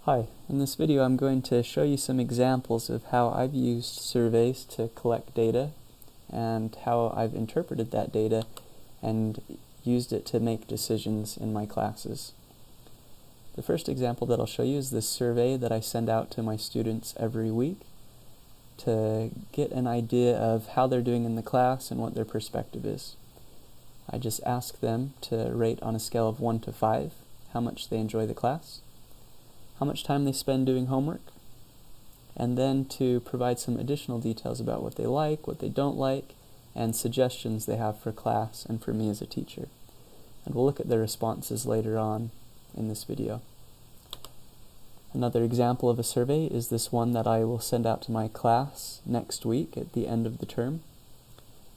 Hi, in this video I'm going to show you some examples of how I've used surveys to collect data and how I've interpreted that data and used it to make decisions in my classes. The first example that I'll show you is this survey that I send out to my students every week to get an idea of how they're doing in the class and what their perspective is. I just ask them to rate on a scale of 1 to 5 how much they enjoy the class, how much time they spend doing homework, and then to provide some additional details about what they like, what they don't like, and suggestions they have for class and for me as a teacher. And we'll look at their responses later on in this video. Another example of a survey is this one that I will send out to my class next week at the end of the term.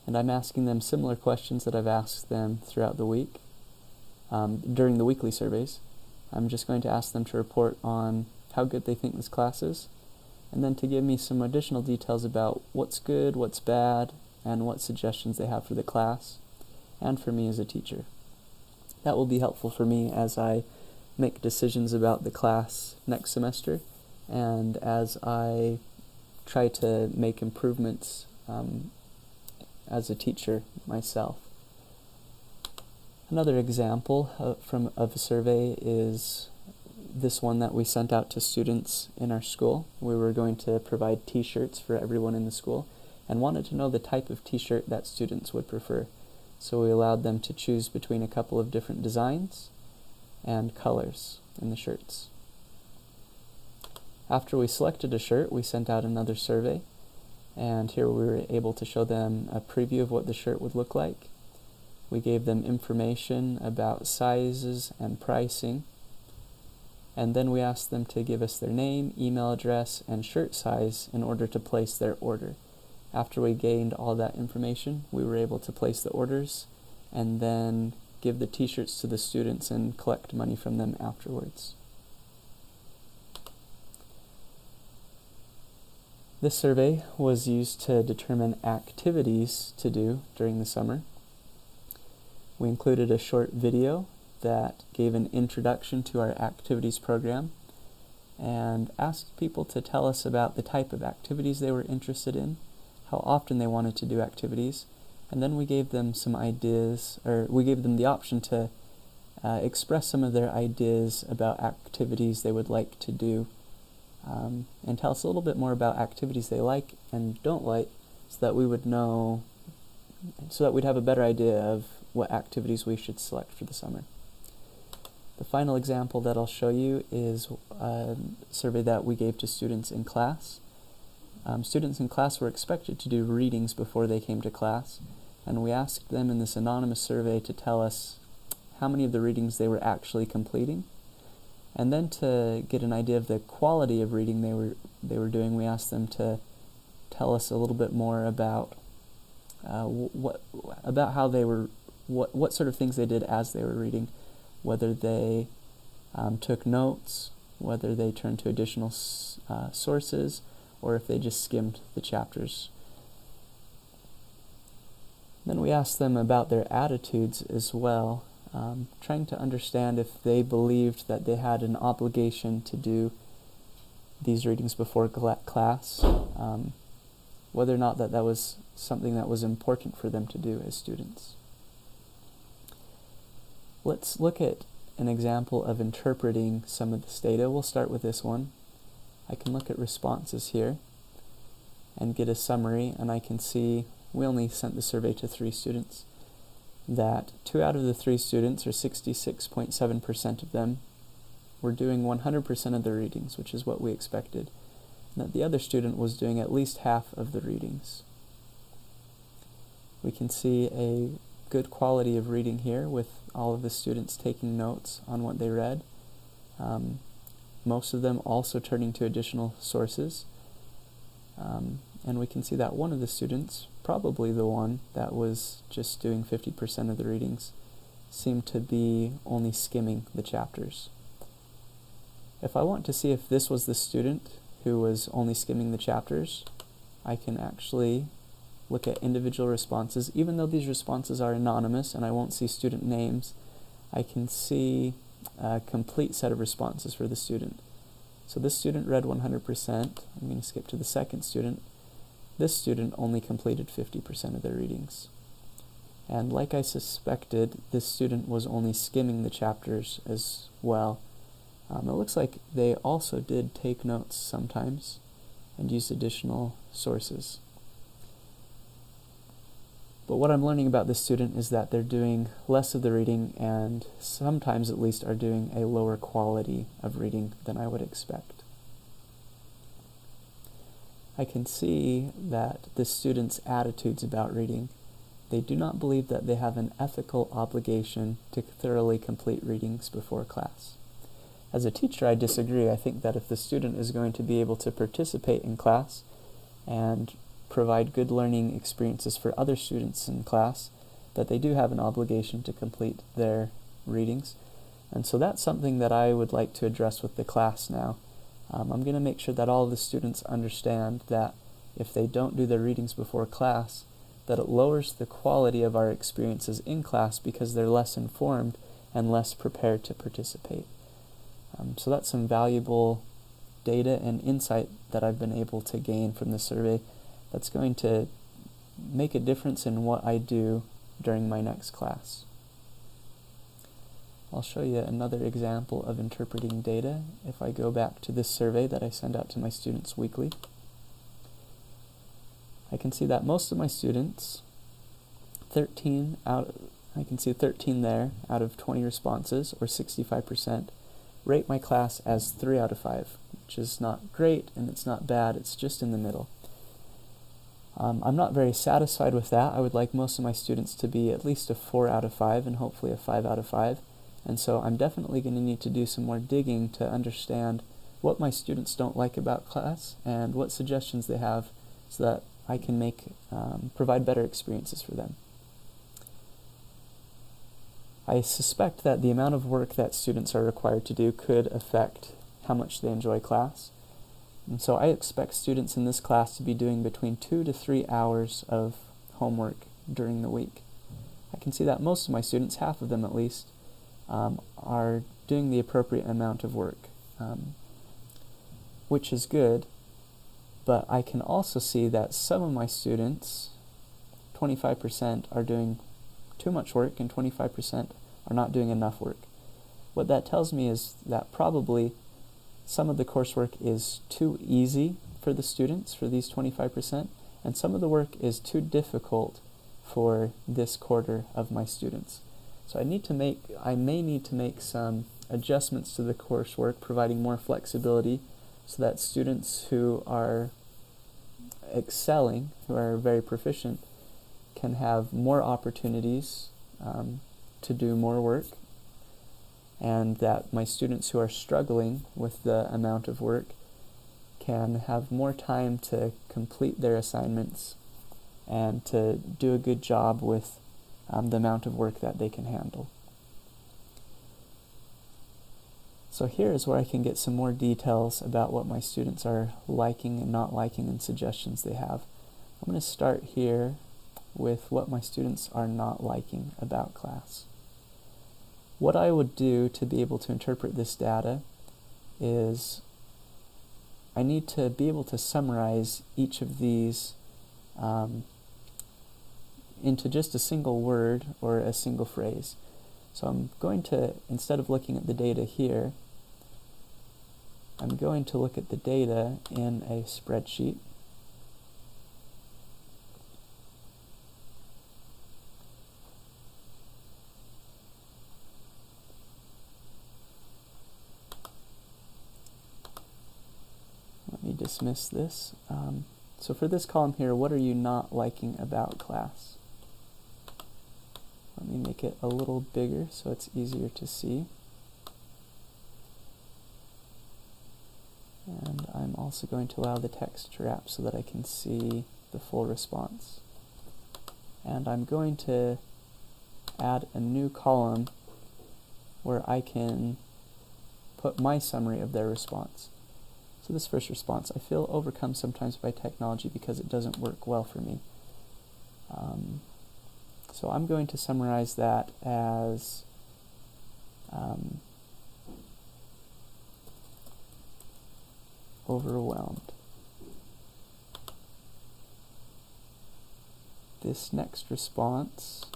And I'm asking them similar questions that I've asked them throughout the week, during the weekly surveys. I'm just going to ask them to report on how good they think this class is, and then to give me some additional details about what's good, what's bad, and what suggestions they have for the class, and for me as a teacher. That will be helpful for me as I make decisions about the class next semester, and as I try to make improvements as a teacher myself. Another example of a survey is this one that we sent out to students in our school. We were going to provide t-shirts for everyone in the school and wanted to know the type of t-shirt that students would prefer. So we allowed them to choose between a couple of different designs and colors in the shirts. After we selected a shirt, we sent out another survey, and here we were able to show them a preview of what the shirt would look like. We gave them information about sizes and pricing, and then we asked them to give us their name, email address, and shirt size in order to place their order. After we gained all that information, we were able to place the orders and then give the t-shirts to the students and collect money from them afterwards. This survey was used to determine activities to do during the summer. We included a short video that gave an introduction to our activities program and asked people to tell us about the type of activities they were interested in, how often they wanted to do activities, and then we gave them some ideas, or we gave them the option to express some of their ideas about activities they would like to do, and tell us a little bit more about activities they like and don't like, so that we would know, so that we'd have a better idea of what activities we should select for the summer. The final example that I'll show you is a survey that we gave to students in class. Students in class were expected to do readings before they came to class, and we asked them in this anonymous survey to tell us how many of the readings they were actually completing. And then to get an idea of the quality of reading they were doing, we asked them to tell us a little bit more about how they were, what sort of things they did as they were reading, whether they took notes, whether they turned to additional sources, or if they just skimmed the chapters. Then we asked them about their attitudes as well, trying to understand if they believed that they had an obligation to do these readings before class, whether or not that was something that was important for them to do as students. Let's look at an example of interpreting some of this data. We'll start with this one. I can look at responses here and get a summary, and I can see we only sent the survey to 3 students, that 2 out of the 3 students, or 66.7% of them, were doing 100% of the readings, which is what we expected, and that the other student was doing at least half of the readings. We can see a good quality of reading here with all of the students taking notes on what they read. Most of them also turning to additional sources. And we can see that one of the students, probably the one that was just doing 50% of the readings, seemed to be only skimming the chapters. If I want to see if this was the student who was only skimming the chapters, I can actually look at individual responses. Even though these responses are anonymous and I won't see student names, I can see a complete set of responses for the student. So this student read 100%. I'm going to skip to the second student. This student only completed 50% of their readings. And like I suspected, this student was only skimming the chapters as well. It looks like they also did take notes sometimes and used additional sources. But what I'm learning about this student is that they're doing less of the reading and sometimes at least are doing a lower quality of reading than I would expect. I can see that this student's attitudes about reading. They do not believe that they have an ethical obligation to thoroughly complete readings before class. As a teacher, I disagree. I think that if the student is going to be able to participate in class and provide good learning experiences for other students in class, that they do have an obligation to complete their readings. And so that's something that I would like to address with the class now. I'm going to make sure that all of the students understand that if they don't do their readings before class, that it lowers the quality of our experiences in class because they're less informed and less prepared to participate. So that's some valuable data and insight that I've been able to gain from this survey that's going to make a difference in what I do during my next class. I'll show you another example of interpreting data. If I go back to this survey that I send out to my students weekly, I can see that most of my students, I can see 13 there out of 20 responses, or 65%, rate my class as 3 out of 5, which is not great and it's not bad, it's just in the middle. I'm not very satisfied with that. I would like most of my students to be at least a 4 out of 5 and hopefully a 5 out of 5. And so I'm definitely going to need to do some more digging to understand what my students don't like about class and what suggestions they have so that I can provide better experiences for them. I suspect that the amount of work that students are required to do could affect how much they enjoy class. And so I expect students in this class to be doing between 2 to 3 hours of homework during the week. I can see that most of my students, half of them at least, are doing the appropriate amount of work, which is good, but I can also see that some of my students, 25%, are doing too much work and 25% are not doing enough work. What that tells me is that probably some of the coursework is too easy for the students, for these 25%, and some of the work is too difficult for this quarter of my students. So I may need to make some adjustments to the coursework, providing more flexibility so that students who are excelling, who are very proficient, can have more opportunities to do more work, and that my students who are struggling with the amount of work can have more time to complete their assignments and to do a good job with the amount of work that they can handle. So here is where I can get some more details about what my students are liking and not liking and suggestions they have. I'm going to start here with what my students are not liking about class. What I would do to be able to interpret this data is I need to be able to summarize each of these into just a single word or a single phrase. So I'm going to, instead of looking at the data here, I'm going to look at the data in a spreadsheet. Let me dismiss this. So for this column here, what are you not liking about class? Let me make it a little bigger so it's easier to see. And I'm also going to allow the text to wrap so that I can see the full response. And I'm going to add a new column where I can put my summary of their response. So this first response, I feel overcome sometimes by technology because it doesn't work well for me. So I'm going to summarize that as overwhelmed. This next response,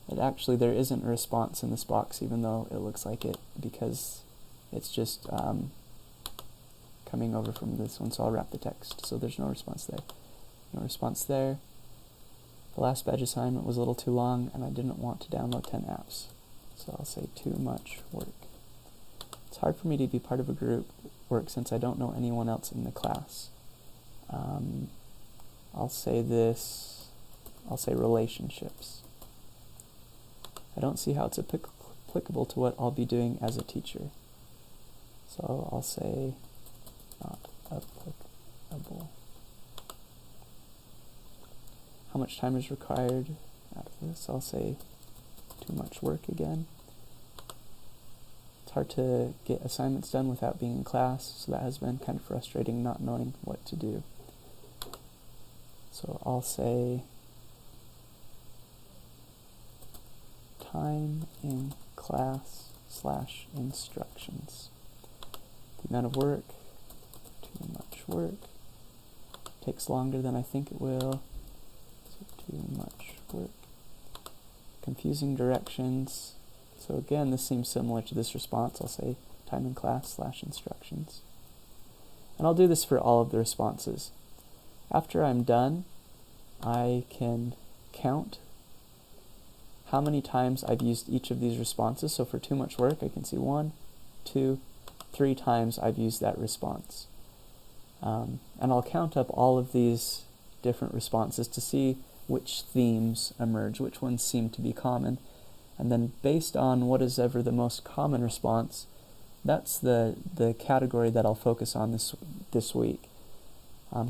there isn't a response in this box, even though it looks like it, because it's just coming over from this one, so I'll wrap the text. So there's no response there. No response there. The last badge assignment was a little too long, and I didn't want to download 10 apps. So I'll say too much work. It's hard for me to be part of a group work since I don't know anyone else in the class. I'll say relationships. I don't see how it's applicable to what I'll be doing as a teacher. So I'll say not applicable. How much time is required out of this? I'll say too much work again. It's hard to get assignments done without being in class, so that has been kind of frustrating, not knowing what to do. So I'll say time in class / instructions. The amount of work, too much work. Takes longer than I think it will, so too much work. Confusing directions. So again, this seems similar to this response. I'll say time in class / instructions. And I'll do this for all of the responses. After I'm done, I can count how many times I've used each of these responses. So for too much work, I can see 1, 2, 3 times I've used that response. And I'll count up all of these different responses to see which themes emerge, which ones seem to be common. And then based on what is ever the most common response, that's the category that I'll focus on this week.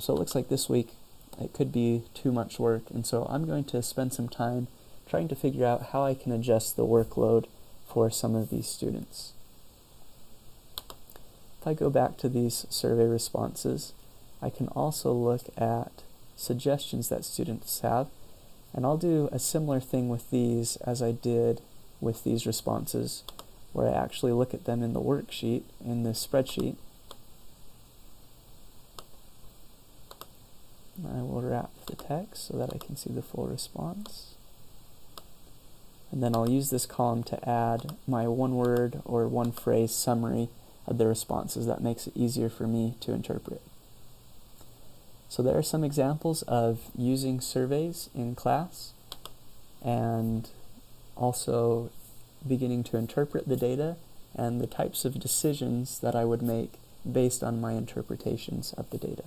So it looks like this week it could be too much work, and so I'm going to spend some time trying to figure out how I can adjust the workload for some of these students. If I go back to these survey responses, I can also look at suggestions that students have, and I'll do a similar thing with these as I did with these responses, where I actually look at them in the worksheet, in the spreadsheet. I will wrap the text so that I can see the full response. And then I'll use this column to add my one-word or one-phrase summary of the responses. That makes it easier for me to interpret. So there are some examples of using surveys in class and also beginning to interpret the data and the types of decisions that I would make based on my interpretations of the data.